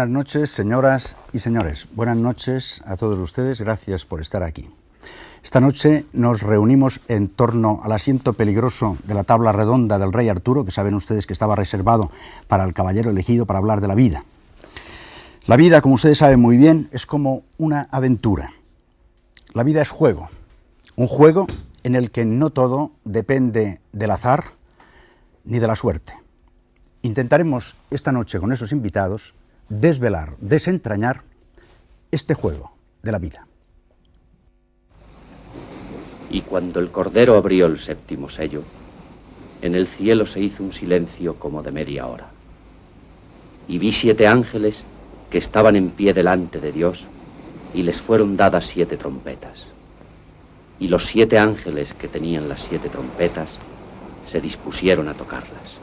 Buenas noches, señoras y señores. Buenas noches a todos ustedes. Gracias por estar aquí. Esta noche nos reunimos en torno al asiento peligroso de la tabla redonda del rey Arturo, que saben ustedes que estaba reservado para el caballero elegido para hablar de la vida. La vida, como ustedes saben muy bien, es como una aventura. La vida es juego, un juego en el que no todo depende del azar ni de la suerte. Intentaremos esta noche con esos invitados desvelar, desentrañar este juego de la vida. Y cuando el Cordero abrió el séptimo sello, en el cielo se hizo un silencio como de media hora. Y vi 7 ángeles que estaban en pie delante de Dios, y les fueron dadas 7 trompetas. Y los 7 ángeles que tenían las 7 trompetas se dispusieron a tocarlas.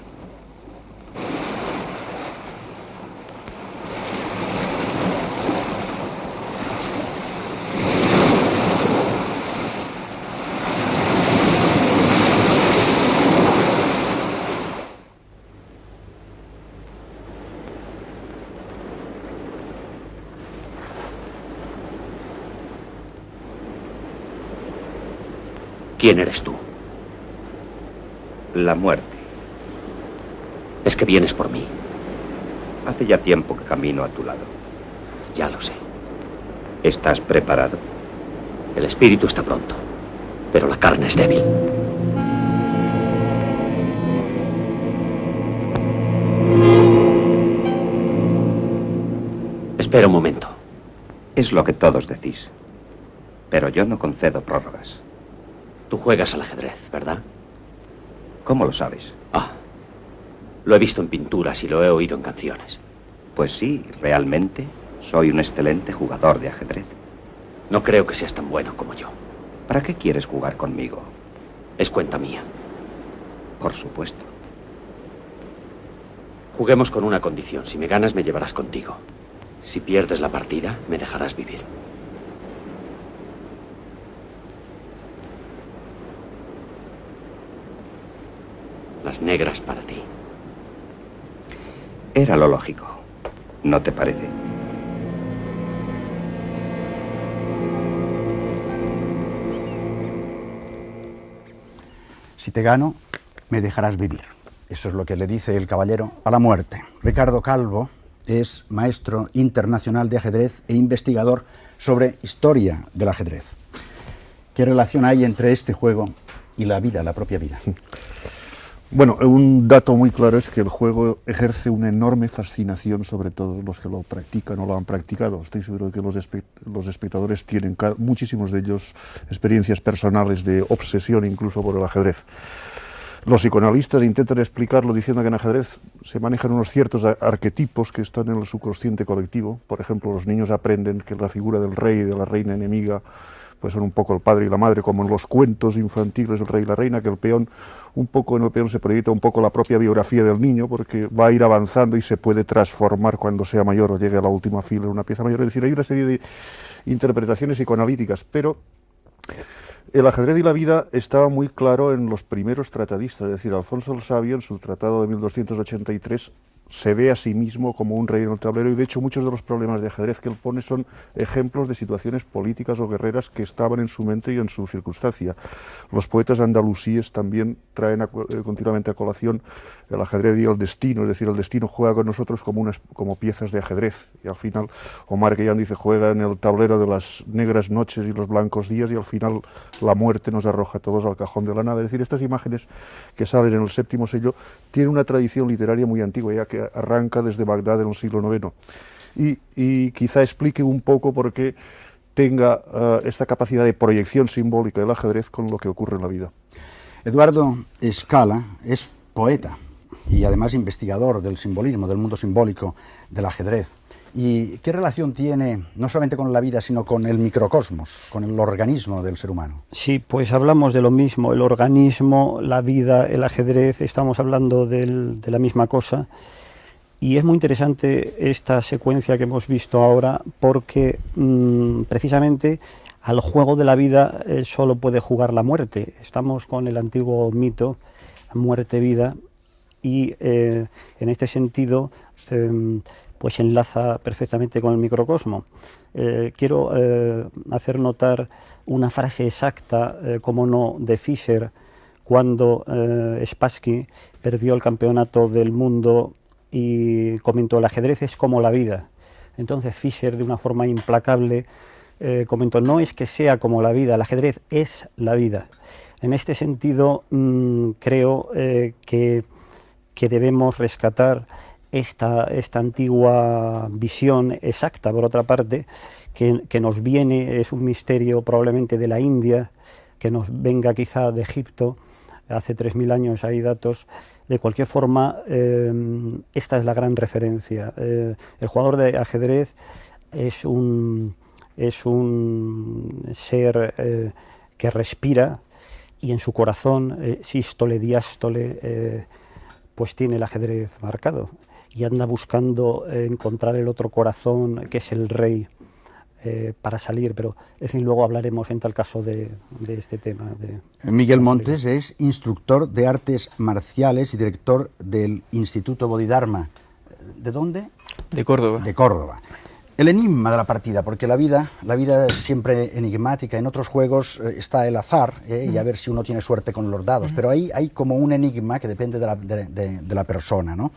¿Quién eres tú? La muerte. Es que vienes por mí. Hace ya tiempo que camino a tu lado. Ya lo sé. ¿Estás preparado? El espíritu está pronto, pero la carne es débil. Espera un momento. Es lo que todos decís. Pero yo no concedo prórrogas. Tú juegas al ajedrez, ¿verdad? ¿Cómo lo sabes? Lo he visto en pinturas y lo he oído en canciones. Pues sí, realmente soy un excelente jugador de ajedrez. No creo que seas tan bueno como yo. ¿Para qué quieres jugar conmigo? Es cuenta mía. Por supuesto. Juguemos con una condición. Si me ganas, me llevarás contigo. Si pierdes la partida, me dejarás vivir. Las negras para ti. Era lo lógico. ¿No te parece? Si te gano, me dejarás vivir. Eso es lo que le dice el caballero a la muerte. Ricardo Calvo es maestro internacional de ajedrez e investigador sobre historia del ajedrez. ¿Qué relación hay entre este juego y la vida, la propia vida? Bueno, un dato muy claro es que el juego ejerce una enorme fascinación sobre todos los que lo practican o lo han practicado. Estoy seguro de que los espectadores tienen, muchísimos de ellos, experiencias personales de obsesión incluso por el ajedrez. Los psicoanalistas intentan explicarlo diciendo que en ajedrez se manejan unos ciertos arquetipos que están en el subconsciente colectivo. Por ejemplo, los niños aprenden que la figura del rey y de la reina enemiga pues son un poco el padre y la madre, como en los cuentos infantiles el rey y la reina, que el peón, un poco en el peón se proyecta un poco la propia biografía del niño, porque va a ir avanzando y se puede transformar cuando sea mayor o llegue a la última fila en una pieza mayor. Es decir, hay una serie de interpretaciones psicoanalíticas, pero el ajedrez y la vida estaba muy claro en los primeros tratadistas, es decir, Alfonso el Sabio en su tratado de 1283 se ve a sí mismo como un rey en el tablero, y de hecho muchos de los problemas de ajedrez que él pone son ejemplos de situaciones políticas o guerreras que estaban en su mente y en su circunstancia. Los poetas andalusíes también traen continuamente a colación el ajedrez y el destino, es decir, el destino juega con nosotros como piezas de ajedrez, y al final Omar Khayyam dice juega en el tablero de las negras noches y los blancos días, y al final la muerte nos arroja a todos al cajón de la nada. Es decir, estas imágenes que salen en el séptimo sello tienen una tradición literaria muy antigua, ya que arranca desde Bagdad en el siglo IX, y quizá explique un poco por qué tenga esta capacidad de proyección simbólica del ajedrez con lo que ocurre en la vida. Eduardo Scala es poeta y además investigador del simbolismo, del mundo simbólico del ajedrez. ¿Y qué relación tiene, no solamente con la vida, sino con el microcosmos, con el organismo del ser humano? Sí, pues hablamos de lo mismo, el organismo, la vida, el ajedrez, estamos hablando de la misma cosa. Y es muy interesante esta secuencia que hemos visto ahora porque precisamente al juego de la vida solo puede jugar la muerte. Estamos con el antiguo mito, muerte-vida, y en este sentido pues enlaza perfectamente con el microcosmo. Quiero hacer notar una frase exacta, como no, de Fischer, cuando Spassky perdió el campeonato del mundo y comentó: el ajedrez es como la vida. Entonces Fischer, de una forma implacable, comentó: no es que sea como la vida, el ajedrez es la vida. En este sentido, creo que debemos rescatar esta antigua visión exacta, por otra parte, que nos viene, es un misterio probablemente de la India, que nos venga quizá de Egipto, hace 3000 años hay datos. De cualquier forma, esta es la gran referencia. El jugador de ajedrez es un ser que respira, y en su corazón, sístole, diástole, pues tiene el ajedrez marcado, y anda buscando encontrar el otro corazón, que es el rey, para salir, pero en fin, luego hablaremos en tal caso de este tema. Miguel Montes es instructor de artes marciales y director del Instituto Bodhidharma. ¿De dónde? De Córdoba. De Córdoba. El enigma de la partida, porque la vida es siempre enigmática. En otros juegos está el azar, y a ver si uno tiene suerte con los dados, pero ahí hay como un enigma que depende de la persona, ¿no?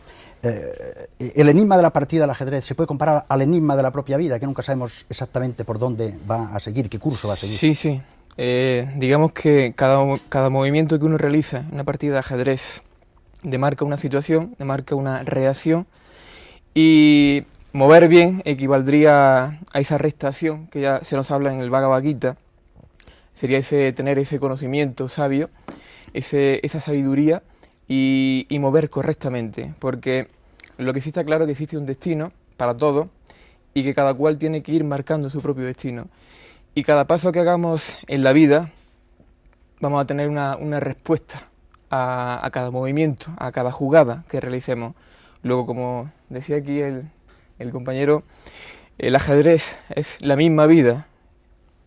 El enigma de la partida del ajedrez se puede comparar al enigma de la propia vida, que nunca sabemos exactamente por dónde va a seguir, qué curso va a seguir. Sí. Digamos que cada movimiento que uno realiza en una partida de ajedrez demarca una situación, demarca una reacción, y mover bien equivaldría a esa rectación que ya se nos habla en el Bhagavad Gita. Sería tener ese conocimiento sabio, esa sabiduría, y mover correctamente, porque lo que sí está claro es que existe un destino para todo y que cada cual tiene que ir marcando su propio destino. Y cada paso que hagamos en la vida vamos a tener una respuesta a cada movimiento, a cada jugada que realicemos. Luego, como decía aquí el compañero, el ajedrez es la misma vida.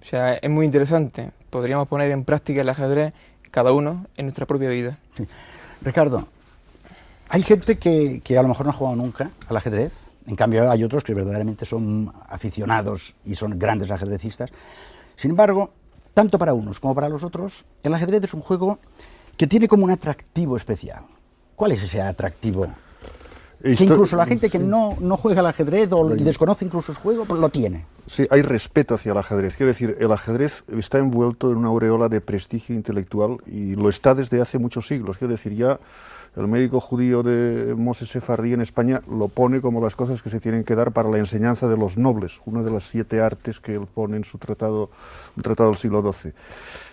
O sea, es muy interesante. Podríamos poner en práctica el ajedrez cada uno en nuestra propia vida. Sí. Ricardo, hay gente que a lo mejor no ha jugado nunca al ajedrez, en cambio hay otros que verdaderamente son aficionados y son grandes ajedrecistas. Sin embargo, tanto para unos como para los otros, el ajedrez es un juego que tiene como un atractivo especial. ¿Cuál es ese atractivo? Que incluso la gente que no juega al ajedrez o desconoce incluso el juego, pues lo tiene. Sí, hay respeto hacia el ajedrez. Quiero decir, el ajedrez está envuelto en una aureola de prestigio intelectual y lo está desde hace muchos siglos. Quiero decir, ya el médico judío de Moses Sefardi en España lo pone como las cosas que se tienen que dar para la enseñanza de los nobles, una de las 7 artes que él pone en su tratado, un tratado del siglo XII.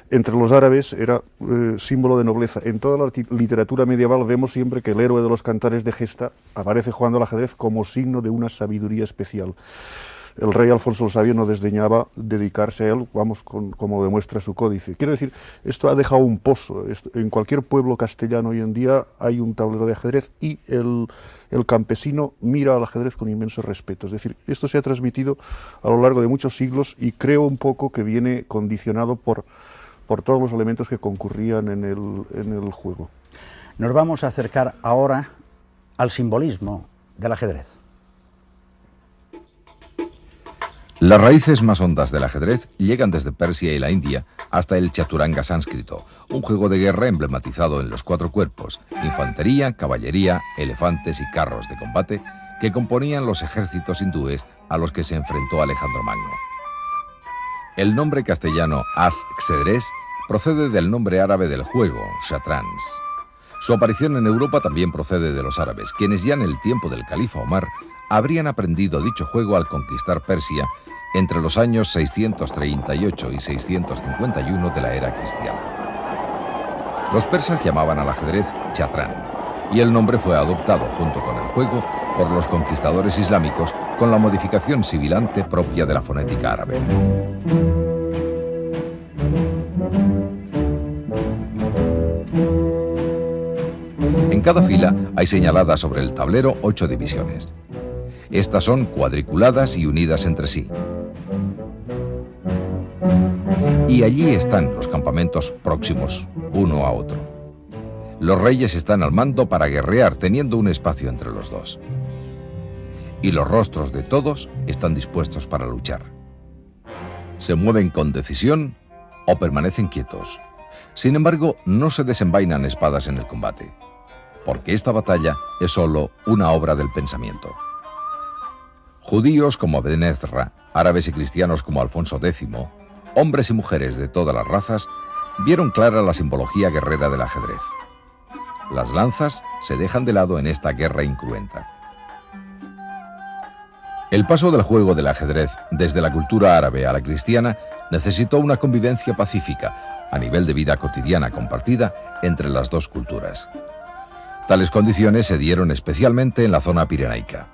Entre los árabes era símbolo de nobleza. En toda la literatura medieval vemos siempre que el héroe de los cantares de gesta aparece jugando al ajedrez como signo de una sabiduría especial. El rey Alfonso el Sabio no desdeñaba dedicarse a él, vamos, como demuestra su códice. Quiero decir, esto ha dejado un pozo. En cualquier pueblo castellano hoy en día hay un tablero de ajedrez y el campesino mira al ajedrez con inmenso respeto. Es decir, esto se ha transmitido a lo largo de muchos siglos y creo un poco que viene condicionado por todos los elementos que concurrían en el juego. Nos vamos a acercar ahora al simbolismo del ajedrez. Las raíces más hondas del ajedrez llegan desde Persia y la India hasta el chaturanga sánscrito, un juego de guerra emblematizado en los 4 cuerpos, infantería, caballería, elefantes y carros de combate, que componían los ejércitos hindúes a los que se enfrentó Alejandro Magno. El nombre castellano as-xedrez procede del nombre árabe del juego, shatrans. Su aparición en Europa también procede de los árabes, quienes ya en el tiempo del califa Omar habrían aprendido dicho juego al conquistar Persia entre los años 638 y 651 de la era cristiana. Los persas llamaban al ajedrez chatrán, y el nombre fue adoptado junto con el juego por los conquistadores islámicos con la modificación sibilante propia de la fonética árabe. En cada fila hay señaladas sobre el tablero 8 divisiones. Estas son cuadriculadas y unidas entre sí. Y allí están los campamentos próximos, uno a otro. Los reyes están al mando para guerrear, teniendo un espacio entre los dos. y los rostros de todos están dispuestos para luchar. Se mueven con decisión o permanecen quietos. Sin embargo, no se desenvainan espadas en el combate, porque esta batalla es solo una obra del pensamiento. Judíos como Ben Ezra, árabes y cristianos como Alfonso X, hombres y mujeres de todas las razas, vieron clara la simbología guerrera del ajedrez. Las lanzas se dejan de lado en esta guerra incruenta. El paso del juego del ajedrez desde la cultura árabe a la cristiana necesitó una convivencia pacífica a nivel de vida cotidiana compartida entre las dos culturas. Tales condiciones se dieron especialmente en la zona pirenaica.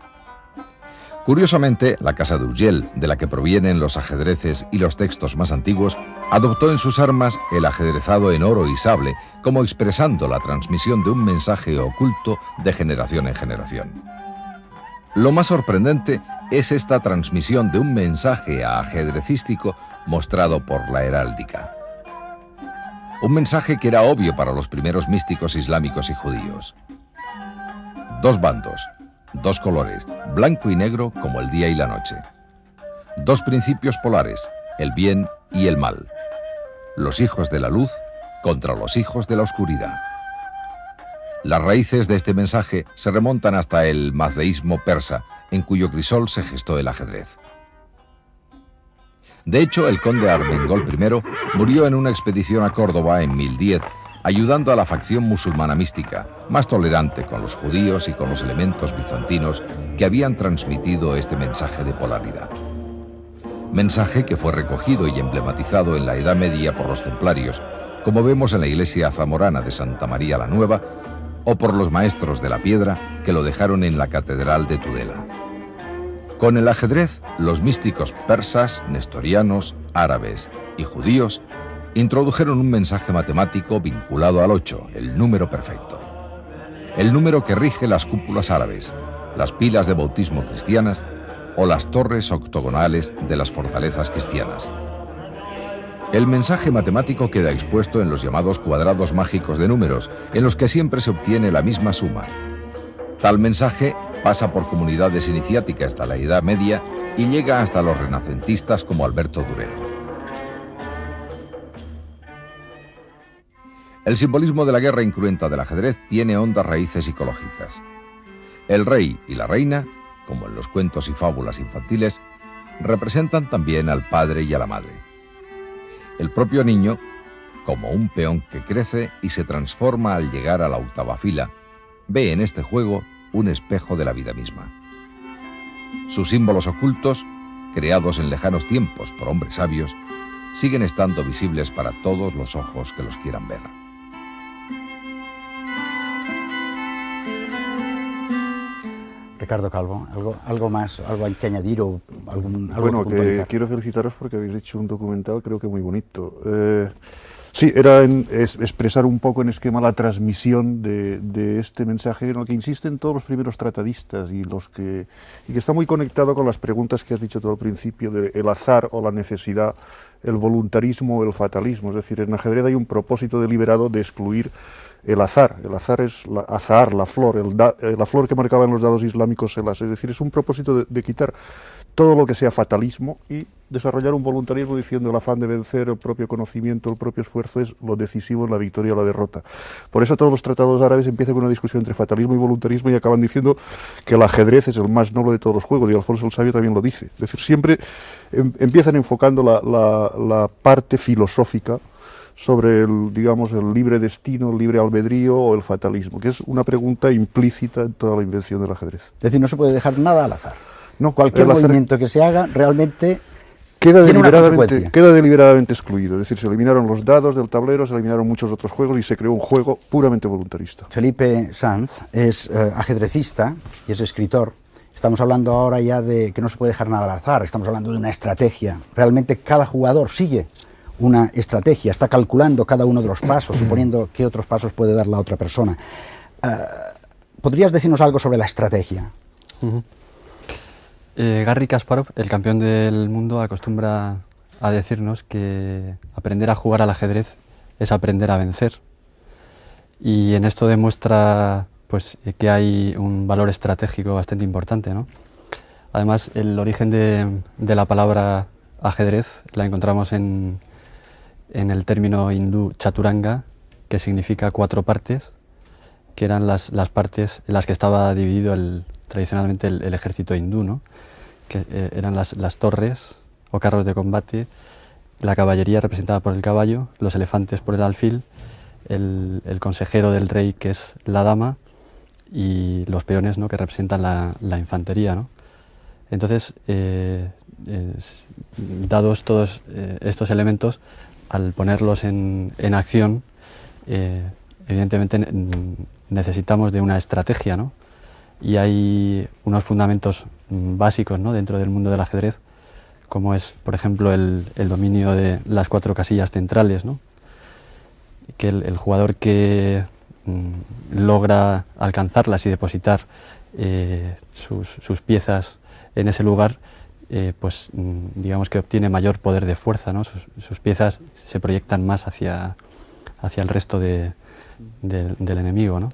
Curiosamente, la Casa de Urgell, de la que provienen los ajedreces y los textos más antiguos, adoptó en sus armas el ajedrezado en oro y sable, como expresando la transmisión de un mensaje oculto de generación en generación. Lo más sorprendente es esta transmisión de un mensaje ajedrecístico mostrado por la heráldica. Un mensaje que era obvio para los primeros místicos islámicos y judíos. Dos bandos, dos colores, blanco y negro como el día y la noche. Dos principios polares, el bien y el mal. Los hijos de la luz contra los hijos de la oscuridad. Las raíces de este mensaje se remontan hasta el mazdeísmo persa, en cuyo crisol se gestó el ajedrez. De hecho, el conde Armengol I murió en una expedición a Córdoba en 1010, ayudando a la facción musulmana mística, más tolerante con los judíos y con los elementos bizantinos que habían transmitido este mensaje de polaridad. Mensaje que fue recogido y emblematizado en la Edad Media por los templarios, como vemos en la iglesia zamorana de Santa María la Nueva, o por los maestros de la piedra que lo dejaron en la catedral de Tudela. Con el ajedrez, los místicos persas, nestorianos, árabes y judíos introdujeron un mensaje matemático vinculado al 8, el número perfecto. El número que rige las cúpulas árabes, las pilas de bautismo cristianas o las torres octogonales de las fortalezas cristianas. El mensaje matemático queda expuesto en los llamados cuadrados mágicos de números, en los que siempre se obtiene la misma suma. Tal mensaje pasa por comunidades iniciáticas hasta la Edad Media y llega hasta los renacentistas como Alberto Durero. El simbolismo de la guerra incruenta del ajedrez tiene hondas raíces psicológicas. El rey y la reina, como en los cuentos y fábulas infantiles, representan también al padre y a la madre. El propio niño, como un peón que crece y se transforma al llegar a la octava fila, ve en este juego un espejo de la vida misma. Sus símbolos ocultos, creados en lejanos tiempos por hombres sabios, siguen estando visibles para todos los ojos que los quieran ver. Ricardo Calvo, algo más, algo hay que añadir o algo bueno, que que puntualizar? quiero felicitaros porque habéis hecho un documental creo que muy bonito. Sí, era expresar un poco en esquema la transmisión de este mensaje en el que insisten todos los primeros tratadistas y que está muy conectado con las preguntas que has dicho tú al principio de el azar o la necesidad, el voluntarismo o el fatalismo. Es decir, en ajedrez hay un propósito deliberado de excluir el azar. El azar es la flor, la flor que marcaban los dados islámicos el as. Es decir, es un propósito de quitar todo lo que sea fatalismo y desarrollar un voluntarismo diciendo el afán de vencer, el propio conocimiento, el propio esfuerzo es lo decisivo en la victoria o la derrota. Por eso todos los tratados árabes empiezan con una discusión entre fatalismo y voluntarismo y acaban diciendo que el ajedrez es el más noble de todos los juegos, y Alfonso el Sabio también lo dice. Es decir, siempre empiezan enfocando la parte filosófica sobre el libre destino, el libre albedrío o el fatalismo, que es una pregunta implícita en toda la invención del ajedrez. Es decir, no se puede dejar nada al azar. No, cualquier movimiento que se haga realmente queda deliberadamente excluido. Es decir, se eliminaron los dados del tablero, se eliminaron muchos otros juegos y se creó un juego puramente voluntarista. Felipe Sanz es ajedrecista y es escritor. Estamos hablando ahora ya de que no se puede dejar nada al azar, estamos hablando de una estrategia. Realmente cada jugador sigue una estrategia, está calculando cada uno de los pasos, suponiendo qué otros pasos puede dar la otra persona. ¿Podrías decirnos algo sobre la estrategia? Garry Kasparov, el campeón del mundo, acostumbra a decirnos que aprender a jugar al ajedrez es aprender a vencer. Y en esto demuestra pues, que hay un valor estratégico bastante importante, ¿no? Además, el origen de la palabra ajedrez la encontramos en el término hindú chaturanga, que significa 4 partes, que eran las partes en las que estaba dividido tradicionalmente el ejército hindú, ¿no? Que eran las torres o carros de combate, la caballería representada por el caballo, los elefantes por el alfil, el consejero del rey, que es la dama, y los peones, ¿no?, que representan la infantería, ¿no? Entonces, dados todos estos elementos, al ponerlos en acción, evidentemente necesitamos de una estrategia, ¿no? Y hay unos fundamentos básicos, ¿no?, dentro del mundo del ajedrez, como es, por ejemplo, el dominio de las 4 casillas centrales, ¿no? Que el jugador que logra alcanzarlas y depositar sus piezas en ese lugar, pues digamos que obtiene mayor poder de fuerza, ¿no? Sus piezas se proyectan más hacia el resto del enemigo, ¿no?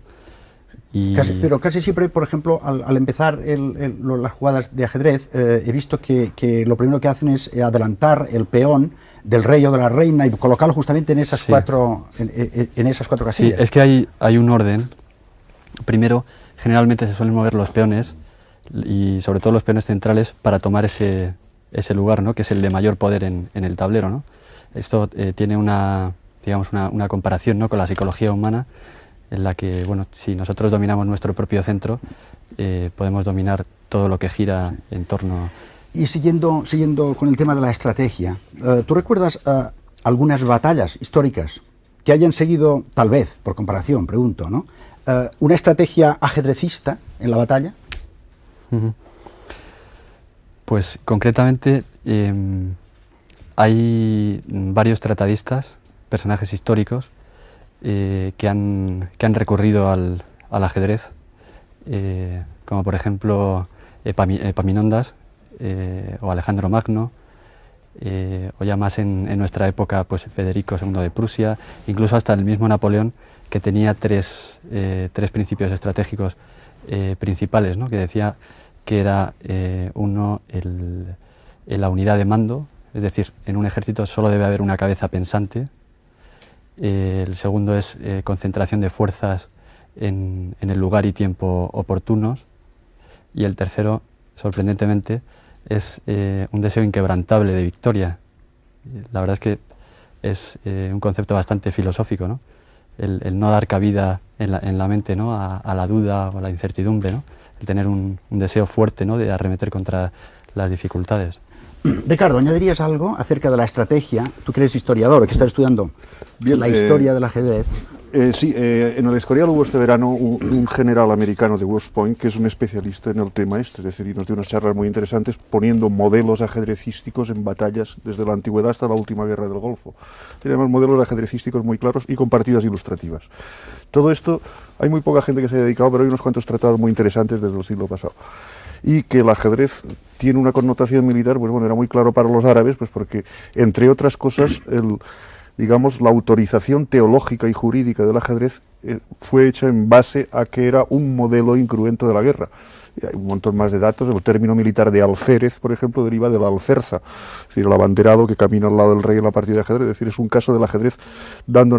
Pero casi siempre, por ejemplo, al empezar las jugadas de ajedrez, he visto que lo primero que hacen es adelantar el peón del rey o de la reina y colocarlo justamente en esas, en esas 4 casillas. Sí, es que hay un orden. Primero, generalmente se suelen mover los peones, y sobre todo los peones centrales, para tomar ese lugar, ¿no?, que es el de mayor poder en el tablero, ¿no? Esto tiene una comparación, ¿no?, con la psicología humana, en la que, bueno, si nosotros dominamos nuestro propio centro, podemos dominar todo lo que gira en torno. Y siguiendo con el tema de la estrategia, ¿tú recuerdas algunas batallas históricas que hayan seguido, tal vez, por comparación, pregunto, ¿no?, una estrategia ajedrecista en la batalla? Pues concretamente hay varios tratadistas, personajes históricos, que han recurrido al ajedrez, como por ejemplo Epaminondas o Alejandro Magno, o ya más en nuestra época, pues Federico II de Prusia, incluso hasta el mismo Napoleón, que tenía tres principios estratégicos principales, ¿no?, que decía que era uno, la unidad de mando, es decir, en un ejército solo debe haber una cabeza pensante. El segundo es concentración de fuerzas en el lugar y tiempo oportunos. Y el tercero, sorprendentemente, es un deseo inquebrantable de victoria. La verdad es que es un concepto bastante filosófico, ¿no? El no dar cabida en la mente, ¿no?, a la duda o a la incertidumbre, ¿no? El tener un deseo fuerte, ¿no?, de arremeter contra las dificultades. Ricardo, ¿añadirías algo acerca de la estrategia? Tú que eres historiador, que estás estudiando la historia del ajedrez. Sí, en el Escorial hubo este verano un general americano de West Point que es un especialista en el tema este, es decir, y nos dio unas charlas muy interesantes poniendo modelos ajedrecísticos en batallas desde la antigüedad hasta la última guerra del Golfo. Tenemos modelos ajedrecísticos muy claros y con partidas ilustrativas. Todo esto, hay muy poca gente que se haya dedicado, pero hay unos cuantos tratados muy interesantes desde el siglo pasado. Y que el ajedrez tiene una connotación militar, pues bueno, era muy claro para los árabes, pues porque, entre otras cosas, la autorización teológica y jurídica del ajedrez fue hecha en base a que era un modelo incruento de la guerra. Y hay un montón más de datos. El término militar de alférez, por ejemplo, deriva de la alferza, es decir, el abanderado que camina al lado del rey en la partida de ajedrez. Es decir, es un caso del ajedrez dando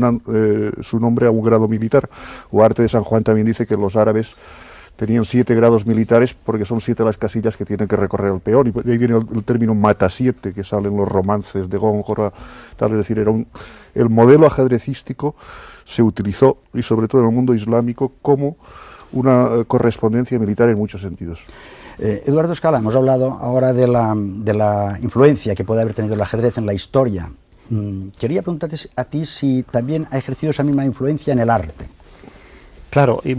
su nombre a un grado militar. O Arte de San Juan también dice que los árabes tenían 7 grados militares porque son 7 las casillas que tienen que recorrer el peón, y de ahí viene el término mata-7 que sale en los romances de Góngora, tal, es decir, el modelo ajedrecístico se utilizó, y sobre todo en el mundo islámico, como una correspondencia militar en muchos sentidos. Eduardo Scala, hemos hablado ahora de la influencia que puede haber tenido el ajedrez en la historia. Quería preguntarte a ti si también ha ejercido esa misma influencia en el arte. Claro, y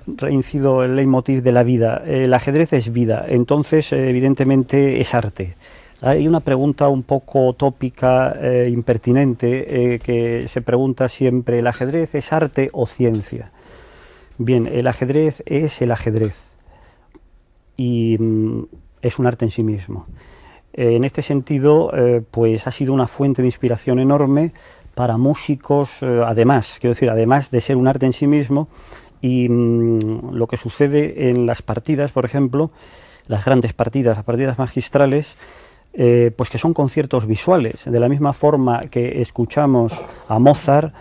reincido el leitmotiv de la vida. El ajedrez es vida, entonces evidentemente es arte. Hay una pregunta un poco tópica, impertinente, que se pregunta siempre: ¿el ajedrez es arte o ciencia? Bien, el ajedrez es el ajedrez y es un arte en sí mismo. En este sentido, pues ha sido una fuente de inspiración enorme para músicos, además de ser un arte en sí mismo. Y lo que sucede en las partidas, por ejemplo, las grandes partidas, las partidas magistrales, pues que son conciertos visuales. De la misma forma que escuchamos a Mozart,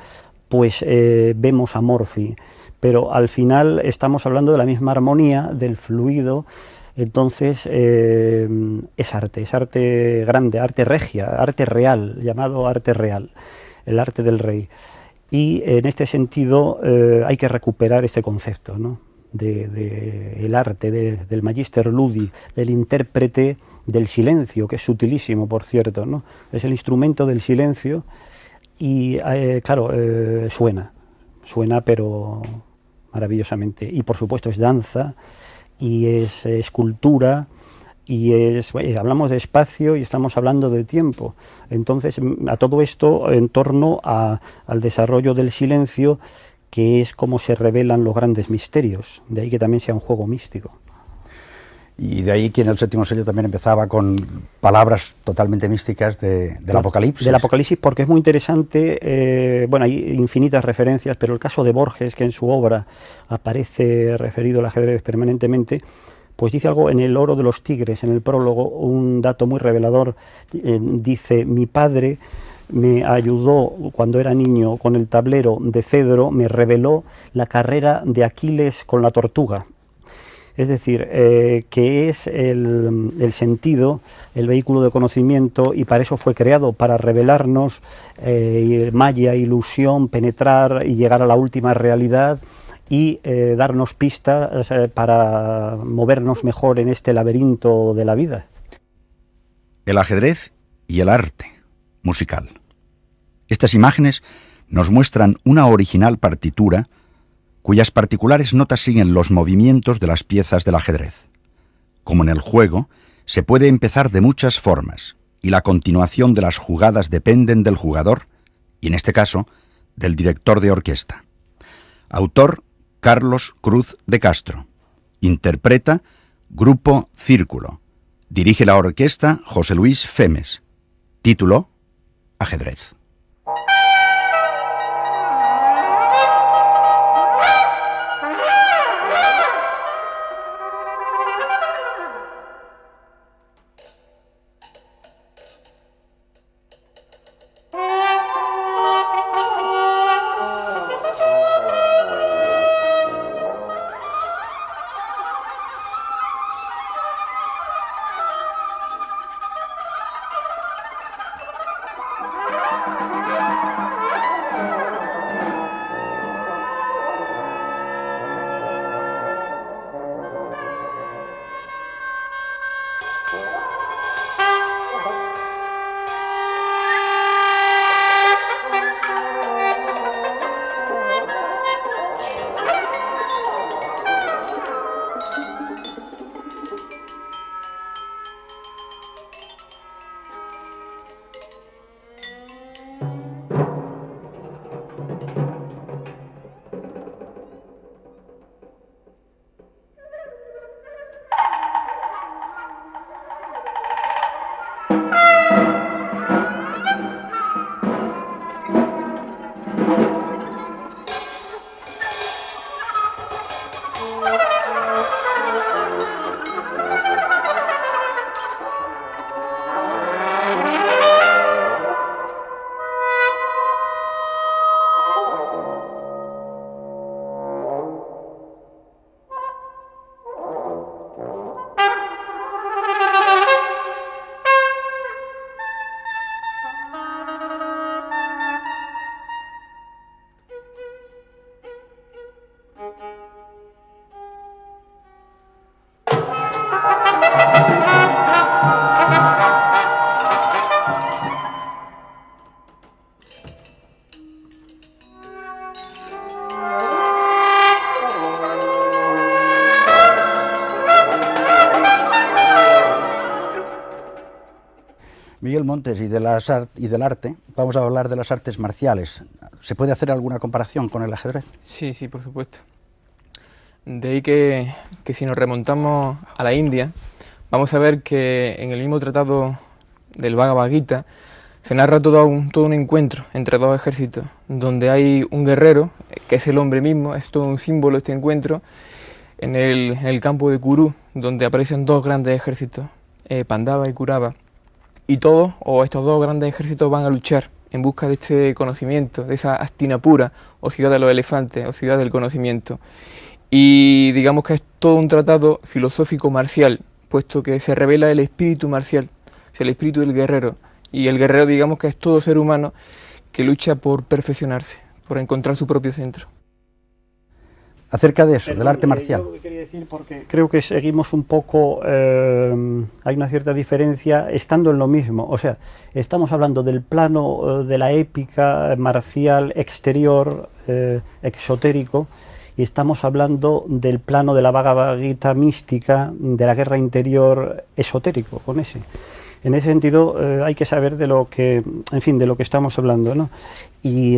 pues vemos a Morphy, pero al final estamos hablando de la misma armonía, del fluido. Entonces es arte grande, arte regia, arte real, llamado arte real, el arte del rey. Y en este sentido hay que recuperar este concepto, ¿no? El arte, del magister ludi, del intérprete del silencio, que es sutilísimo, por cierto, ¿no? Es el instrumento del silencio y, claro, suena pero maravillosamente. Y por supuesto es danza y es escultura y hablamos de espacio y estamos hablando de tiempo. Entonces, a todo esto en torno al desarrollo del silencio, que es como se revelan los grandes misterios. De ahí que también sea un juego místico. Y de ahí que en el séptimo sello también empezaba con palabras totalmente místicas del Apocalipsis. Del Apocalipsis, porque es muy interesante, bueno, hay infinitas referencias, pero el caso de Borges, que en su obra aparece referido al ajedrez permanentemente, pues dice algo en El oro de los tigres, en el prólogo, un dato muy revelador. Dice: mi padre me ayudó cuando era niño con el tablero de cedro, me reveló la carrera de Aquiles con la tortuga. Es decir, que es el sentido, el vehículo de conocimiento, y para eso fue creado, para revelarnos magia, ilusión, penetrar y llegar a la última realidad y darnos pistas para movernos mejor en este laberinto de la vida. El ajedrez y el arte musical. Estas imágenes nos muestran una original partitura cuyas particulares notas siguen los movimientos de las piezas del ajedrez. Como en el juego, se puede empezar de muchas formas, y la continuación de las jugadas dependen del jugador, y en este caso, del director de orquesta. Autor: Carlos Cruz de Castro. Interpreta: Grupo Círculo. Dirige la orquesta José Luis Femes. Título: Ajedrez. Miguel Montes, y del arte, vamos a hablar de las artes marciales. ¿Se puede hacer alguna comparación con el ajedrez? Sí, sí, por supuesto. De ahí que si nos remontamos a la India, vamos a ver que en el mismo tratado del Bhagavad Gita se narra todo un encuentro entre dos ejércitos, donde hay un guerrero, que es el hombre mismo, es todo un símbolo este encuentro, en el campo de Kuru, donde aparecen dos grandes ejércitos, Pandava y Kurava, y todos, o estos dos grandes ejércitos, van a luchar en busca de este conocimiento, de esa Hastinapura, o ciudad de los elefantes, o ciudad del conocimiento. Y digamos que es todo un tratado filosófico marcial, puesto que se revela el espíritu marcial, o sea, el espíritu del guerrero. Y el guerrero, digamos que es todo ser humano que lucha por perfeccionarse, por encontrar su propio centro. Acerca de eso, del arte marcial. Yo quería decir, porque creo que seguimos un poco, hay una cierta diferencia estando en lo mismo. O sea, estamos hablando del plano de la épica marcial exterior, exotérico, y estamos hablando del plano de la Bhagavad Gita mística, de la guerra interior esotérico, con ese. En ese sentido hay que saber de lo que, en fin, de lo que estamos hablando, ¿no? Y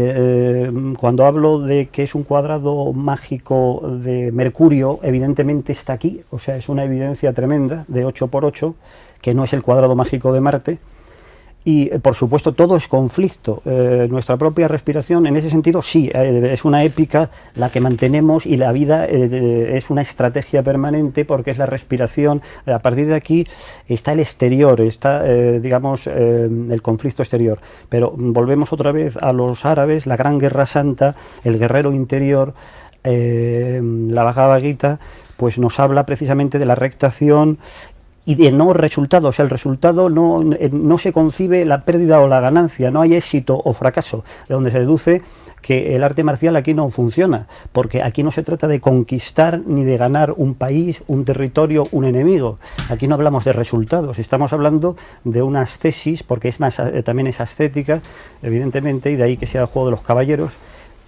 cuando hablo de que es un cuadrado mágico de Mercurio, evidentemente está aquí, o sea, es una evidencia tremenda de 8×8, que no es el cuadrado mágico de Marte. Y, por supuesto, todo es conflicto. Nuestra propia respiración, en ese sentido, sí, es una épica la que mantenemos, y la vida es una estrategia permanente, porque es la respiración. A partir de aquí está el exterior, está, digamos, el conflicto exterior. Pero volvemos otra vez a los árabes, la Gran Guerra Santa, el guerrero interior, la Bhagavad Gita, pues nos habla precisamente de la rectación y de no resultado. O sea, el resultado no se concibe la pérdida o la ganancia, no hay éxito o fracaso, de donde se deduce que el arte marcial aquí no funciona, porque aquí no se trata de conquistar ni de ganar un país, un territorio, un enemigo. Aquí no hablamos de resultados, estamos hablando de una ascesis, porque es más, también es ascética, evidentemente, y de ahí que sea el juego de los caballeros.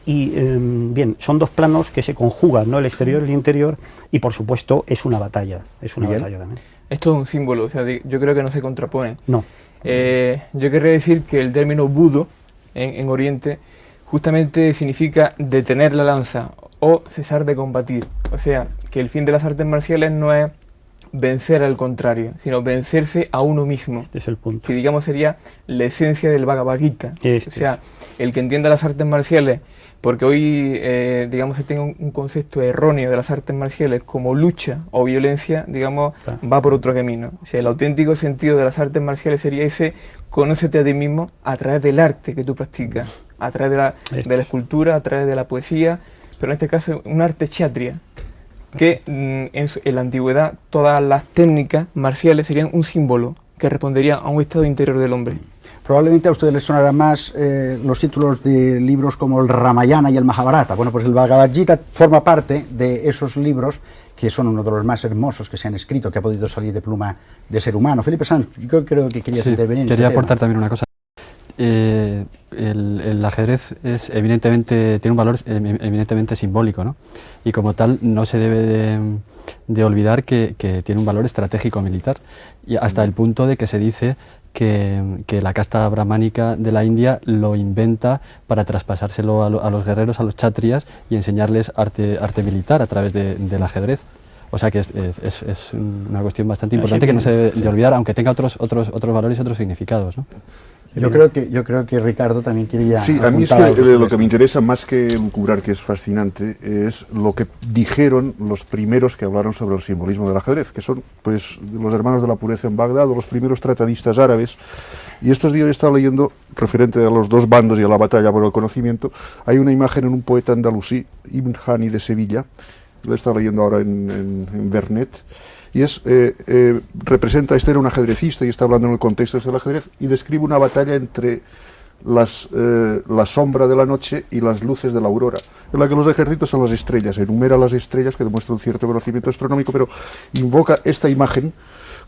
Y bien, son dos planos que se conjugan, ¿no? El exterior y el interior, y por supuesto es una batalla también. Esto es un símbolo, o sea, yo creo que no se contrapone. No. Yo querría decir que el término budo en Oriente justamente significa detener la lanza o cesar de combatir. O sea, que el fin de las artes marciales no es vencer al contrario, sino vencerse a uno mismo. Este es el punto. Que digamos sería la esencia del Bhagavad Gita. O sea, el que entienda las artes marciales, porque hoy, digamos, se tiene un concepto erróneo de las artes marciales como lucha o violencia, digamos, va por otro camino. O sea, el auténtico sentido de las artes marciales sería ese: conócete a ti mismo a través del arte que tú practicas, a través de la escultura, a través de la poesía, pero en este caso un arte kshatriya, que en la antigüedad todas las técnicas marciales serían un símbolo que respondería a un estado interior del hombre. Probablemente a ustedes les sonará más los títulos de libros como el Ramayana y el Mahabharata. Bueno, pues el Bhagavad Gita forma parte de esos libros que son uno de los más hermosos que se han escrito, que ha podido salir de pluma de ser humano. Felipe Sanz, yo creo que querías intervenir. Quería aportar también una cosa. El ajedrez tiene un valor eminentemente simbólico, ¿no? Y como tal no se debe de olvidar que tiene un valor estratégico militar, y hasta el punto de que se dice que la casta brahmánica de la India lo inventa para traspasárselo a los guerreros, a los kshatriyas, y enseñarles arte militar a través del ajedrez. O sea que es una cuestión bastante importante que no se debe de olvidar, aunque tenga otros valores y otros significados, ¿no? Yo creo que Ricardo también quería... Sí, a mí es que lo que me interesa más que lucubrar, que es fascinante, es lo que dijeron los primeros que hablaron sobre el simbolismo del ajedrez, que son pues los hermanos de la pureza en Bagdad, o los primeros tratadistas árabes. Y estos días he estado leyendo, referente a los dos bandos y a la batalla por el conocimiento, hay una imagen en un poeta andalusí, Ibn Hani de Sevilla, lo he estado leyendo ahora en Vernet, y representa, este era un ajedrecista y está hablando en el contexto del ajedrez, y describe una batalla entre la sombra de la noche y las luces de la aurora, en la que los ejércitos son las estrellas, enumera las estrellas que demuestran un cierto conocimiento astronómico, pero invoca esta imagen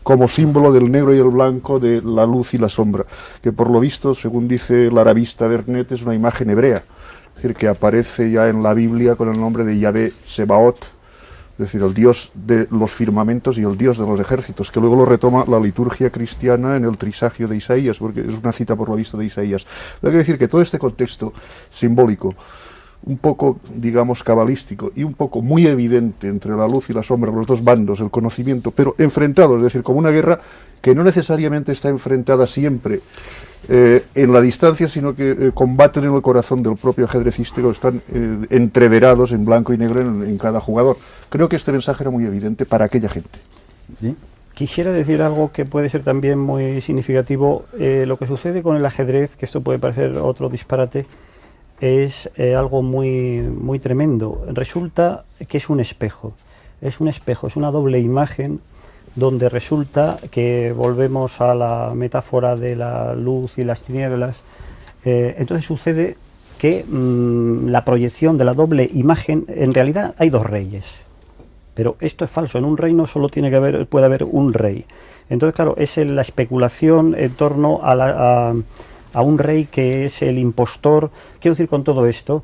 como símbolo del negro y el blanco, de la luz y la sombra, que por lo visto, según dice el arabista Vernet, es una imagen hebrea, es decir, que aparece ya en la Biblia con el nombre de Yahvé Sebaot, es decir, el dios de los firmamentos y el dios de los ejércitos, que luego lo retoma la liturgia cristiana en el Trisagio de Isaías, porque es una cita por lo visto de Isaías. Hay que decir que todo este contexto simbólico, un poco, digamos, cabalístico y un poco muy evidente entre la luz y la sombra, los dos bandos, el conocimiento, pero enfrentados, es decir, como una guerra que no necesariamente está enfrentada siempre en la distancia, sino que combaten en el corazón del propio ajedrecista, están entreverados en blanco y negro en cada jugador. Creo que este mensaje era muy evidente para aquella gente. ¿Sí? Quisiera decir algo que puede ser también muy significativo. Lo que sucede con el ajedrez, que esto puede parecer otro disparate, es algo muy, muy tremendo. Resulta que es un espejo. Es un espejo, es una doble imagen donde resulta que volvemos a la metáfora de la luz y las tinieblas. Entonces sucede que la proyección de la doble imagen, en realidad hay dos reyes. Pero esto es falso, en un reino solo puede haber un rey. Entonces, claro, es la especulación en torno a un rey que es el impostor. Quiero decir con todo esto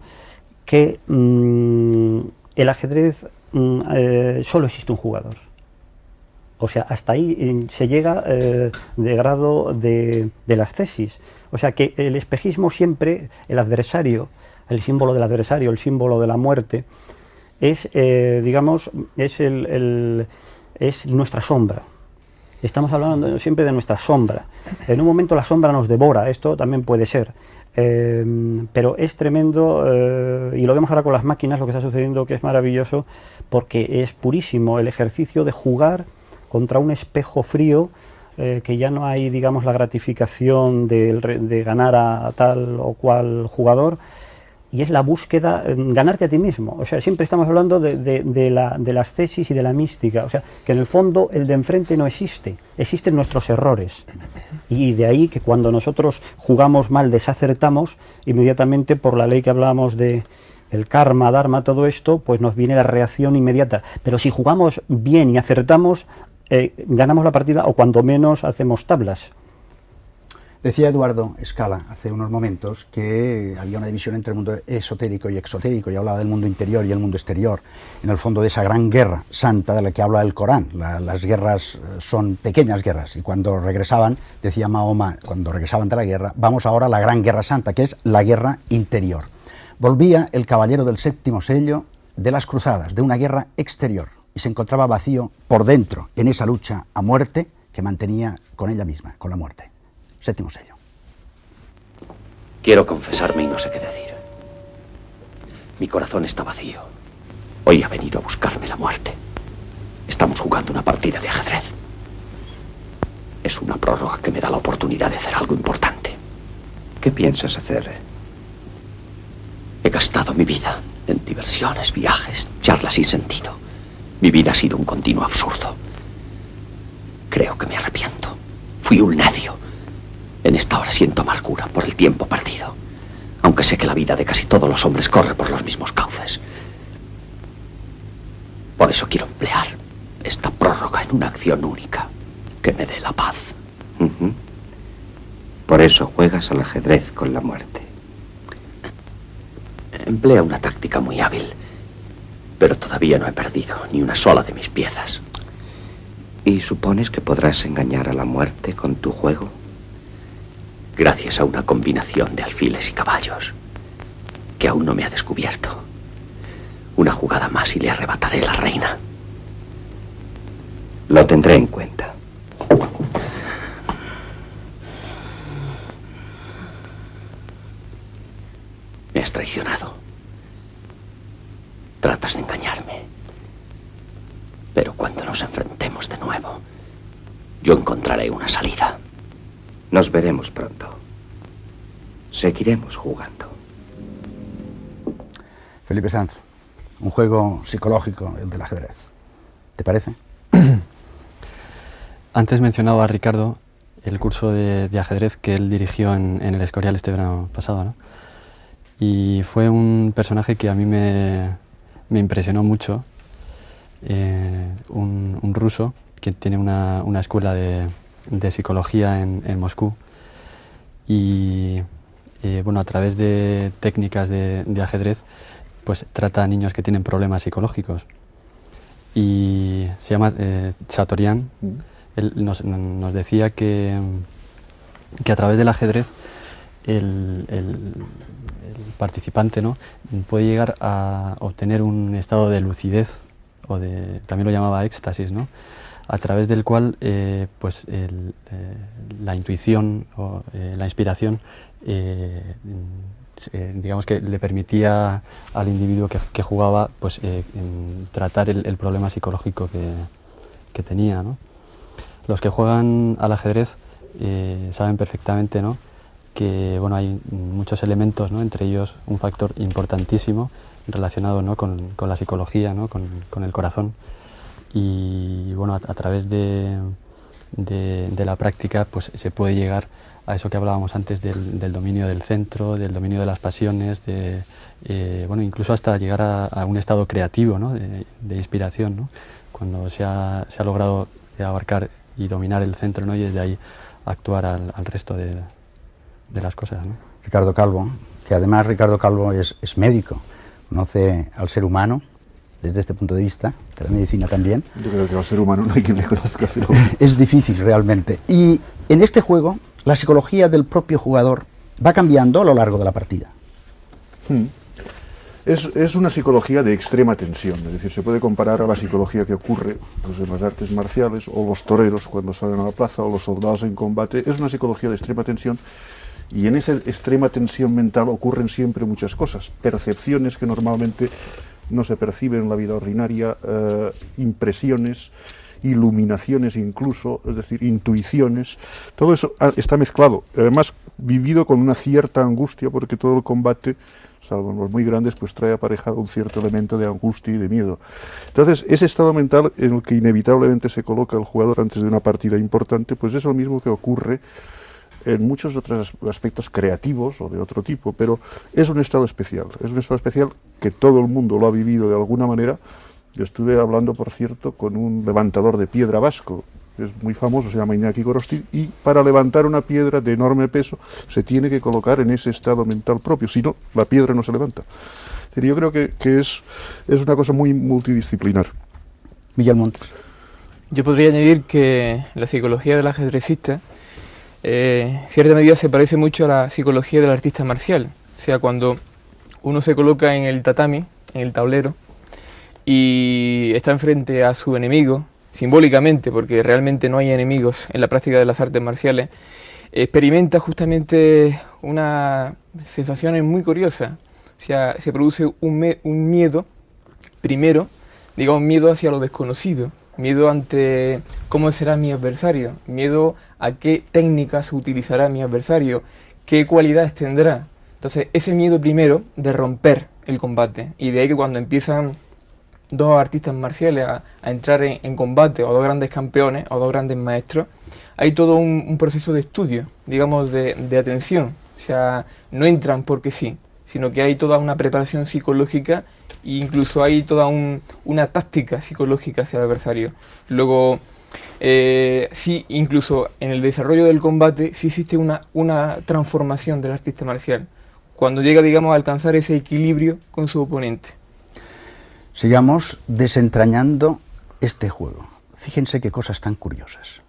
que el ajedrez solo existe un jugador. O sea, hasta ahí se llega de grado de las tesis. O sea, que el espejismo siempre, el adversario, el símbolo del adversario, el símbolo de la muerte, es, digamos, es nuestra sombra. Estamos hablando siempre de nuestra sombra. En un momento la sombra nos devora, esto también puede ser. Pero es tremendo, y lo vemos ahora con las máquinas, lo que está sucediendo, que es maravilloso, porque es purísimo el ejercicio de jugar contra un espejo frío, que ya no hay, digamos, la gratificación de ganar a tal o cual jugador, y es la búsqueda, ganarte a ti mismo. O sea, siempre estamos hablando de las tesis y de la mística. O sea, que en el fondo el de enfrente no existe, existen nuestros errores. Y de ahí que cuando nosotros jugamos mal, desacertamos, inmediatamente por la ley que hablábamos del karma, dharma, todo esto, pues nos viene la reacción inmediata. Pero si jugamos bien y acertamos, ganamos la partida, o cuando menos hacemos tablas. Decía Eduardo Scala hace unos momentos que había una división entre el mundo esotérico y exotérico, y hablaba del mundo interior y el mundo exterior, en el fondo de esa gran guerra santa de la que habla el Corán. Las guerras son pequeñas guerras, y cuando regresaban, decía Mahoma, cuando regresaban de la guerra, vamos ahora a la gran guerra santa, que es la guerra interior. Volvía el caballero del séptimo sello de las cruzadas, de una guerra exterior, y se encontraba vacío por dentro, en esa lucha a muerte que mantenía con ella misma, con la muerte. Séptimo sello. Quiero confesarme y no sé qué decir. Mi corazón está vacío. Hoy ha venido a buscarme la muerte. Estamos jugando una partida de ajedrez. Es una prórroga que me da la oportunidad de hacer algo importante. ¿Qué piensas hacer? He gastado mi vida en diversiones, viajes, charlas sin sentido. Mi vida ha sido un continuo absurdo. Creo que me arrepiento. Fui un necio. En esta hora siento amargura por el tiempo perdido, aunque sé que la vida de casi todos los hombres corre por los mismos cauces. Por eso quiero emplear esta prórroga en una acción única que me dé la paz. Por eso juegas al ajedrez con la muerte. Emplea una táctica muy hábil, pero todavía no he perdido ni una sola de mis piezas. ¿Y supones que podrás engañar a la muerte con tu juego? Gracias a una combinación de alfiles y caballos que aún no me ha descubierto. Una jugada más y le arrebataré la reina. Lo tendré en cuenta. Me has traicionado. Tratas de engañarme. Pero cuando nos enfrentemos de nuevo, yo encontraré una salida. Nos veremos pronto. Seguiremos jugando. Felipe Sanz, un juego psicológico, el del ajedrez. ¿Te parece? Antes mencionaba a Ricardo el curso de ajedrez que él dirigió en el Escorial este verano pasado, ¿no? Y fue un personaje que a mí me impresionó mucho, un ruso que tiene una escuela de psicología en Moscú, y bueno, a través de técnicas de ajedrez, pues trata a niños que tienen problemas psicológicos, y se llama Chatorian. Él nos decía que a través del ajedrez el participante, ¿no?, puede llegar a obtener un estado de lucidez, o también lo llamaba éxtasis, ¿no?, a través del cual pues la intuición o la inspiración digamos que le permitía al individuo que jugaba pues tratar el problema psicológico que tenía, ¿no? Los que juegan al ajedrez saben perfectamente, ¿no?, que bueno, hay muchos elementos, ¿no?, entre ellos un factor importantísimo relacionado, ¿no?, con la psicología, ¿no?, con el corazón. Y bueno, a través de la práctica pues se puede llegar a eso que hablábamos antes del dominio del centro, del dominio de las pasiones, bueno, incluso hasta llegar a un estado creativo, ¿no?, de inspiración, ¿no?, cuando se ha logrado abarcar y dominar el centro, ¿no?, y desde ahí actuar al resto de las cosas, ¿no? Ricardo Calvo, que además Ricardo Calvo es médico, conoce al ser humano desde este punto de vista, de la medicina también. Yo creo que al ser humano no hay quien le conozca, pero... Es difícil realmente. Y en este juego, la psicología del propio jugador va cambiando a lo largo de la partida. Es una psicología de extrema tensión, es decir, se puede comparar a la psicología que ocurre pues, en las artes marciales, o los toreros cuando salen a la plaza, o los soldados en combate. Es una psicología de extrema tensión, y en esa extrema tensión mental ocurren siempre muchas cosas, percepciones que normalmente no se perciben en la vida ordinaria, impresiones, iluminaciones incluso, es decir, intuiciones. Todo eso está mezclado, además vivido con una cierta angustia, porque todo el combate, salvo en los muy grandes, pues trae aparejado un cierto elemento de angustia y de miedo. Entonces, ese estado mental en el que inevitablemente se coloca el jugador antes de una partida importante, pues es lo mismo que ocurre en muchos otros aspectos creativos o de otro tipo, pero es un estado especial que todo el mundo lo ha vivido de alguna manera. Yo estuve hablando, por cierto, con un levantador de piedra vasco, que es muy famoso, se llama Iñaki Gorostil, y para levantar una piedra de enorme peso se tiene que colocar en ese estado mental propio, si no, la piedra no se levanta. Es decir, yo creo que es una cosa muy multidisciplinar. Miguel Montes. Yo podría añadir que la psicología del ajedrecista en cierta medida se parece mucho a la psicología del artista marcial. O sea, cuando uno se coloca en el tatami, en el tablero, y está enfrente a su enemigo, simbólicamente, porque realmente no hay enemigos en la práctica de las artes marciales, experimenta justamente una sensación muy curiosa. O sea, se produce un miedo, primero, digamos, miedo hacia lo desconocido, miedo ante cómo será mi adversario, miedo a qué técnicas utilizará mi adversario, qué cualidades tendrá. Entonces, ese miedo primero de romper el combate, y de ahí que cuando empiezan dos artistas marciales a entrar en combate, o dos grandes campeones, o dos grandes maestros, hay todo un proceso de estudio, digamos, de atención. O sea, no entran porque sí, sino que hay toda una preparación psicológica e incluso hay toda una táctica psicológica hacia el adversario. Luego, sí, incluso en el desarrollo del combate, sí existe una transformación del artista marcial, cuando llega, digamos, a alcanzar ese equilibrio con su oponente. Sigamos desentrañando este juego. Fíjense qué cosas tan curiosas.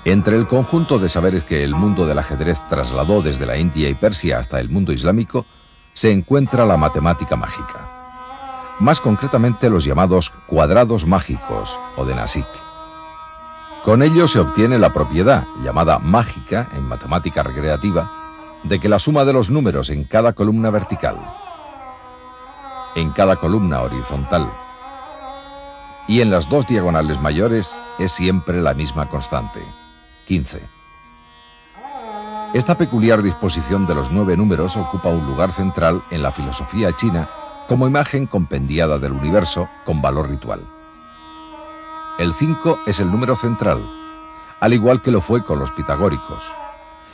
Entre el conjunto de saberes que el mundo del ajedrez trasladó desde la India y Persia hasta el mundo islámico, se encuentra la matemática mágica. Más concretamente los llamados cuadrados mágicos o de Nasic. Con ello se obtiene la propiedad, llamada mágica en matemática recreativa, de que la suma de los números en cada columna vertical, en cada columna horizontal y en las dos diagonales mayores es siempre la misma constante, 15. Esta peculiar disposición de los 9 números ocupa un lugar central en la filosofía china como imagen compendiada del universo con valor ritual. El 5 es el número central, al igual que lo fue con los pitagóricos,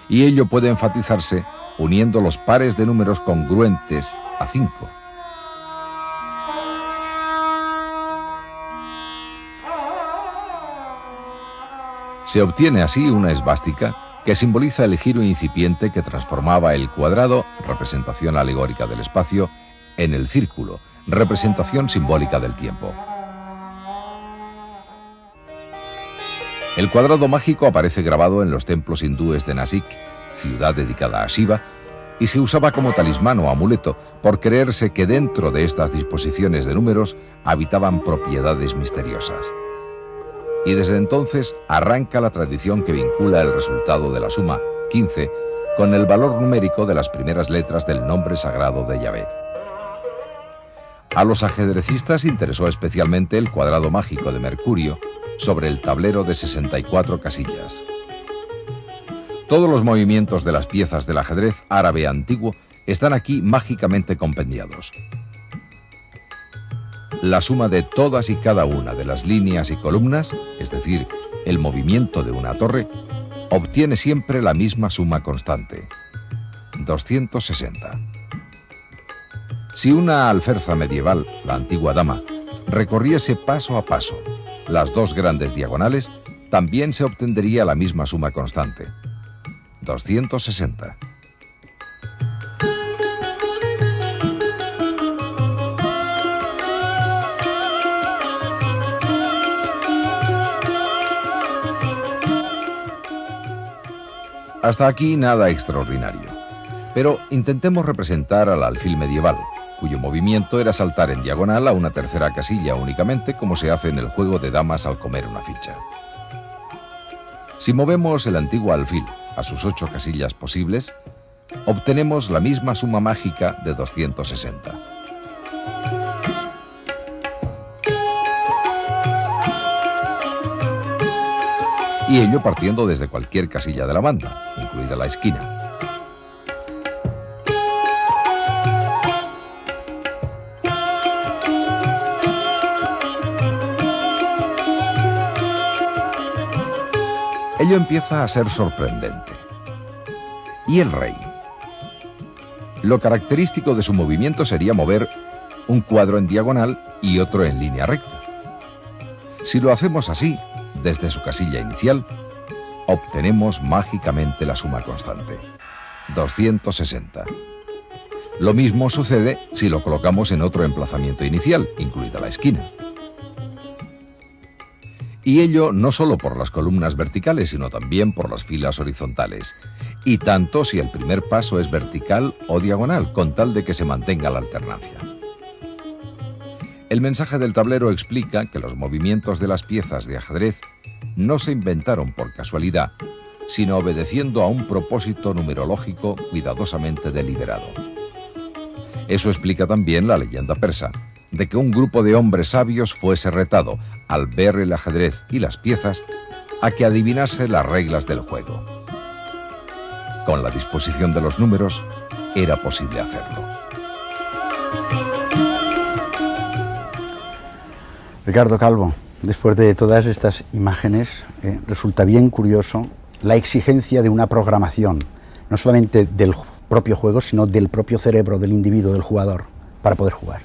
y ello puede enfatizarse uniendo los pares de números congruentes a 5. Se obtiene así una esvástica que simboliza el giro incipiente que transformaba el cuadrado, representación alegórica del espacio, en el círculo, representación simbólica del tiempo. El cuadrado mágico aparece grabado en los templos hindúes de Nashik, ciudad dedicada a Shiva, y se usaba como talismán o amuleto por creerse que dentro de estas disposiciones de números habitaban propiedades misteriosas. Y desde entonces arranca la tradición que vincula el resultado de la suma, 15, con el valor numérico de las primeras letras del nombre sagrado de Yahvé. A los ajedrecistas interesó especialmente el cuadrado mágico de Mercurio sobre el tablero de 64 casillas. Todos los movimientos de las piezas del ajedrez árabe antiguo están aquí mágicamente compendiados. La suma de todas y cada una de las líneas y columnas, es decir, el movimiento de una torre, obtiene siempre la misma suma constante, 260. Si una alferza medieval, la antigua dama, recorriese paso a paso las dos grandes diagonales, también se obtendría la misma suma constante, 260. Hasta aquí nada extraordinario, pero intentemos representar al alfil medieval, cuyo movimiento era saltar en diagonal a una tercera casilla únicamente, como se hace en el juego de damas al comer una ficha. Si movemos el antiguo alfil a sus 8 casillas posibles, obtenemos la misma suma mágica de 260. Y ello partiendo desde cualquier casilla de la banda, incluida la esquina. Ello empieza a ser sorprendente. ¿Y el rey? Lo característico de su movimiento sería mover un cuadro en diagonal y otro en línea recta. Si lo hacemos así, desde su casilla inicial, obtenemos mágicamente la suma constante, 260. Lo mismo sucede si lo colocamos en otro emplazamiento inicial, incluida la esquina. Y ello no solo por las columnas verticales, sino también por las filas horizontales, y tanto si el primer paso es vertical o diagonal, con tal de que se mantenga la alternancia. El mensaje del tablero explica que los movimientos de las piezas de ajedrez no se inventaron por casualidad, sino obedeciendo a un propósito numerológico cuidadosamente deliberado. Eso explica también la leyenda persa, de que un grupo de hombres sabios fuese retado, al ver el ajedrez y las piezas, a que adivinase las reglas del juego. Con la disposición de los números, era posible hacerlo. Ricardo Calvo, después de todas estas imágenes, resulta bien curioso la exigencia de una programación, no solamente del propio juego, sino del propio cerebro del individuo, del jugador, para poder jugar.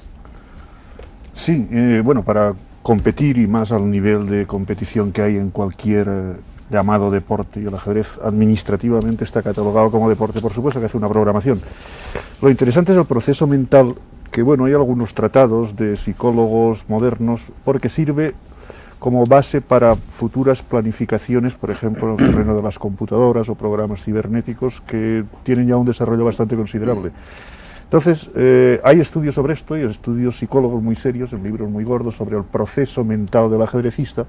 Sí, bueno, para competir y más al nivel de competición que hay en cualquier llamado deporte, y el ajedrez administrativamente está catalogado como deporte, por supuesto que hace una programación. Lo interesante es el proceso mental, que bueno, hay algunos tratados de psicólogos modernos, porque sirve como base para futuras planificaciones, por ejemplo, en el terreno de las computadoras o programas cibernéticos que tienen ya un desarrollo bastante considerable. Entonces, hay estudios sobre esto, y estudios psicólogos muy serios, en libros muy gordos, sobre el proceso mental del ajedrecista,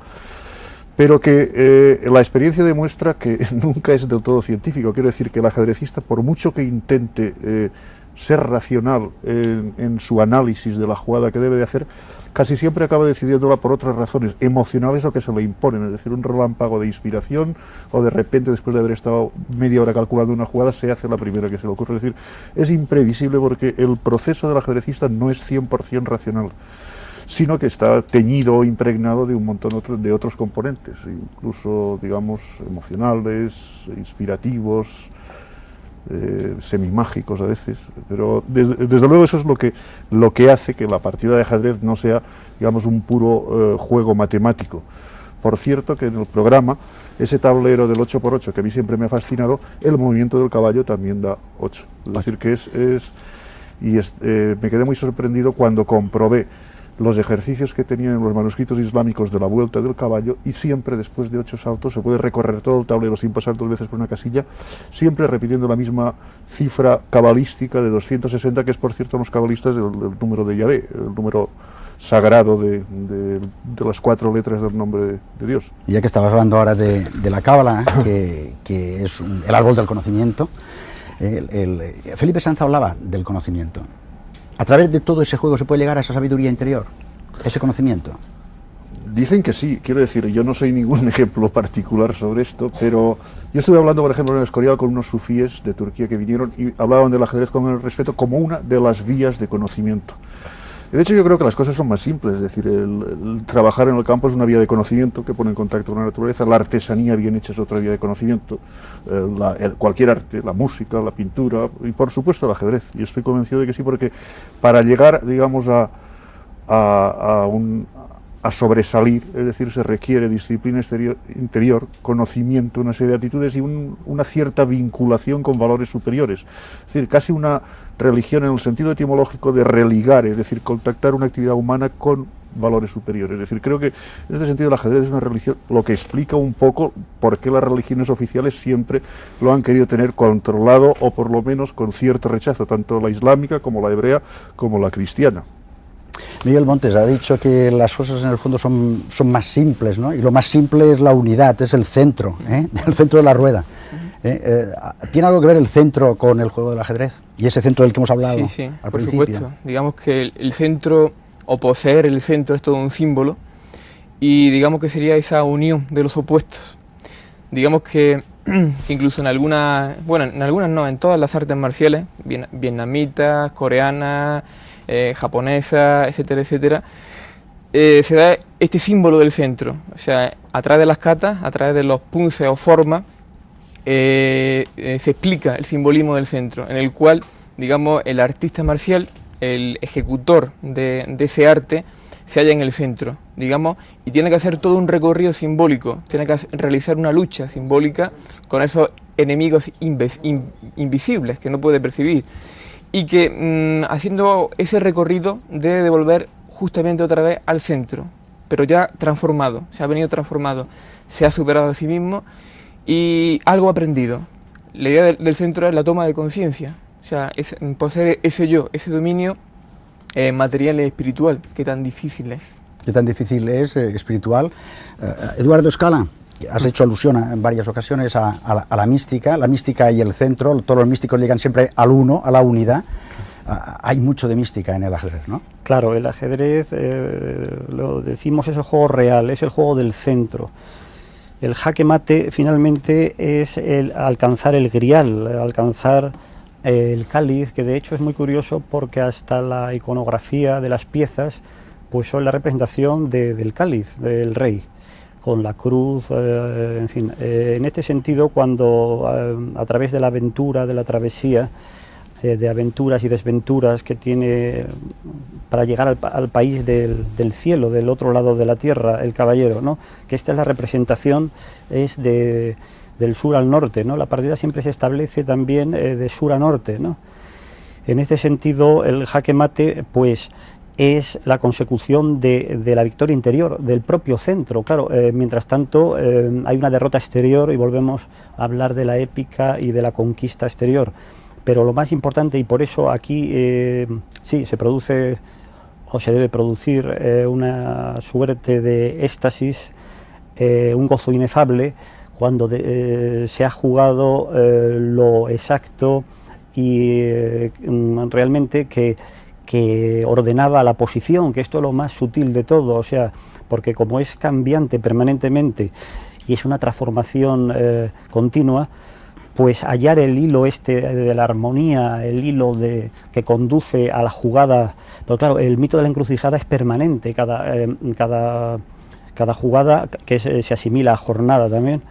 pero que la experiencia demuestra que nunca es del todo científico. Quiero decir que el ajedrecista, por mucho que intente ser racional en su análisis de la jugada que debe de hacer, casi siempre acaba decidiéndola por otras razones emocionales o que se le imponen, es decir, un relámpago de inspiración, o de repente, después de haber estado media hora calculando una jugada, se hace la primera que se le ocurre. Es decir, es imprevisible porque el proceso del ajedrecista no es 100% racional, sino que está teñido o impregnado de un montón de otros componentes, incluso, digamos, emocionales, inspirativos, semimágicos a veces, pero desde luego eso es lo que hace que la partida de ajedrez no sea, digamos, un puro juego matemático. Por cierto, que en el programa, ese tablero del 8×8, que a mí siempre me ha fascinado, el movimiento del caballo también da 8. Es decir, que me quedé muy sorprendido cuando comprobé los ejercicios que tenían en los manuscritos islámicos de la vuelta del caballo, y siempre después de 8 saltos se puede recorrer todo el tablero sin pasar 2 veces por una casilla, siempre repitiendo la misma cifra cabalística de 260, que es, por cierto, los cabalistas el número de Yahvé, el número sagrado de las 4 letras del nombre de Dios. Ya que estabas hablando ahora de la cábala, que es el árbol del conocimiento, Felipe Sanz hablaba del conocimiento. ¿A través de todo ese juego se puede llegar a esa sabiduría interior, ese conocimiento? Dicen que sí, quiero decir, yo no soy ningún ejemplo particular sobre esto, pero yo estuve hablando, por ejemplo, en el Escorial con unos sufíes de Turquía que vinieron y hablaban del ajedrez con el respeto como una de las vías de conocimiento. De hecho, yo creo que las cosas son más simples, es decir, el trabajar en el campo es una vía de conocimiento que pone en contacto con la naturaleza, la artesanía bien hecha es otra vía de conocimiento, cualquier arte, la música, la pintura y por supuesto el ajedrez. Y estoy convencido de que sí, porque para llegar, digamos, a sobresalir, es decir, se requiere disciplina interior, conocimiento, una serie de actitudes y una cierta vinculación con valores superiores. Es decir, casi una religión en el sentido etimológico de religar, es decir, contactar una actividad humana con valores superiores. Es decir, creo que en este sentido el ajedrez es una religión, lo que explica un poco por qué las religiones oficiales siempre lo han querido tener controlado o por lo menos con cierto rechazo, tanto la islámica como la hebrea como la cristiana. Miguel Montes ha dicho que las cosas en el fondo son más simples, ¿no? Y lo más simple es la unidad, es el centro, el centro de la rueda. ¿Tiene algo que ver el centro con el juego del ajedrez? Y ese centro del que hemos hablado sí, al por principio. supuesto. Digamos que el centro, o poseer el centro, es todo un símbolo, y digamos que sería esa unión de los opuestos. Digamos que incluso en algunas, bueno, en algunas no, en todas las artes marciales, vietnamitas, coreanas, japonesa, etcétera, etcétera, se da este símbolo del centro. O sea, a través de las katas, a través de los punces o formas, se explica el simbolismo del centro, en el cual, digamos, el artista marcial, el ejecutor de ese arte, se halla en el centro, digamos, y tiene que hacer todo un recorrido simbólico, tiene que realizar una lucha simbólica con esos enemigos invisibles que no puede percibir. Y que haciendo ese recorrido debe devolver justamente otra vez al centro, pero ya transformado, se ha venido transformado, se ha superado a sí mismo y algo aprendido. La idea del centro es la toma de conciencia, o sea, es poseer ese yo, ese dominio material y espiritual, que tan difícil es. ¿Qué tan difícil es espiritual? Eduardo Scala, has hecho alusión en varias ocasiones a la mística y el centro. Todos los místicos llegan siempre al uno, a la unidad. Hay mucho de mística en el ajedrez, ¿no? Claro, el ajedrez, lo decimos, es el juego real, es el juego del centro. El jaque mate finalmente es el alcanzar el grial, alcanzar el cáliz, que de hecho es muy curioso porque hasta la iconografía de las piezas pues son la representación del cáliz, del rey, con la cruz, en fin. En este sentido, cuando a través de la aventura, de la travesía, de aventuras y desventuras que tiene para llegar al país del cielo, del otro lado de la tierra, el caballero, ¿no? Que esta es la representación, es del sur al norte, ¿no? La partida siempre se establece también de sur a norte, ¿no? En este sentido, el jaque mate, pues, es la consecución de la victoria interior, del propio centro. Claro, mientras tanto hay una derrota exterior y volvemos a hablar de la épica y de la conquista exterior. Pero lo más importante, y por eso aquí sí, se produce o se debe producir una suerte de éxtasis, un gozo inefable, cuando se ha jugado lo exacto y realmente que ordenaba la posición, que esto es lo más sutil de todo, o sea, porque como es cambiante permanentemente y es una transformación continua, pues hallar el hilo de la armonía, el hilo que conduce a la jugada, pero claro, el mito de la encrucijada es permanente, cada jugada que se asimila a jornada también,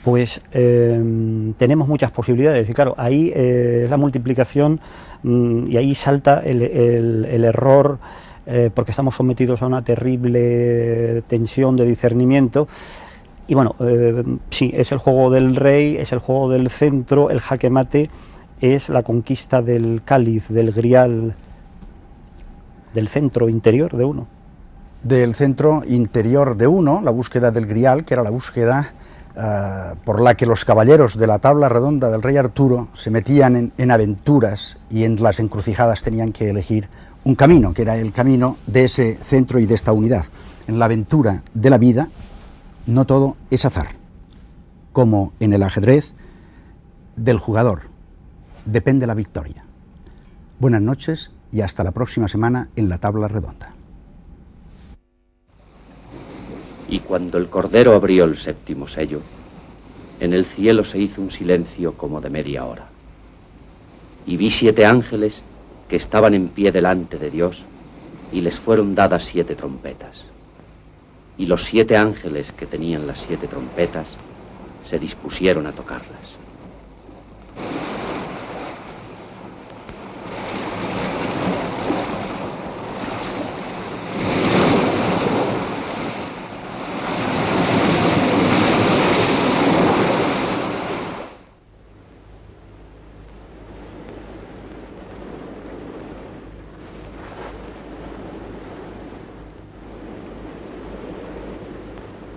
pues tenemos muchas posibilidades, y claro, ahí es la multiplicación y ahí salta el error, porque estamos sometidos a una terrible tensión de discernimiento. Y bueno, sí, es el juego del rey, es el juego del centro, el jaque mate es la conquista del cáliz, del grial, del centro interior de uno. Del centro interior de uno, la búsqueda del grial, que era la búsqueda por la que los caballeros de la tabla redonda del rey Arturo se metían en aventuras y en las encrucijadas tenían que elegir un camino, que era el camino de ese centro y de esta unidad. En la aventura de la vida no todo es azar, como en el ajedrez del jugador depende la victoria. Buenas noches y hasta la próxima semana en la tabla redonda. Y cuando el Cordero abrió el séptimo sello, en el cielo se hizo un silencio como de media hora. Y vi 7 ángeles que estaban en pie delante de Dios, y les fueron dadas 7 trompetas. Y los 7 ángeles que tenían las 7 trompetas se dispusieron a tocarlas.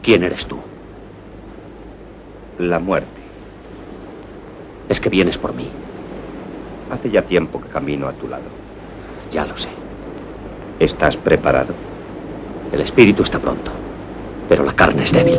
¿Quién eres tú? La muerte. Es que vienes por mí. Hace ya tiempo que camino a tu lado. Ya lo sé. ¿Estás preparado? El espíritu está pronto, pero la carne es débil.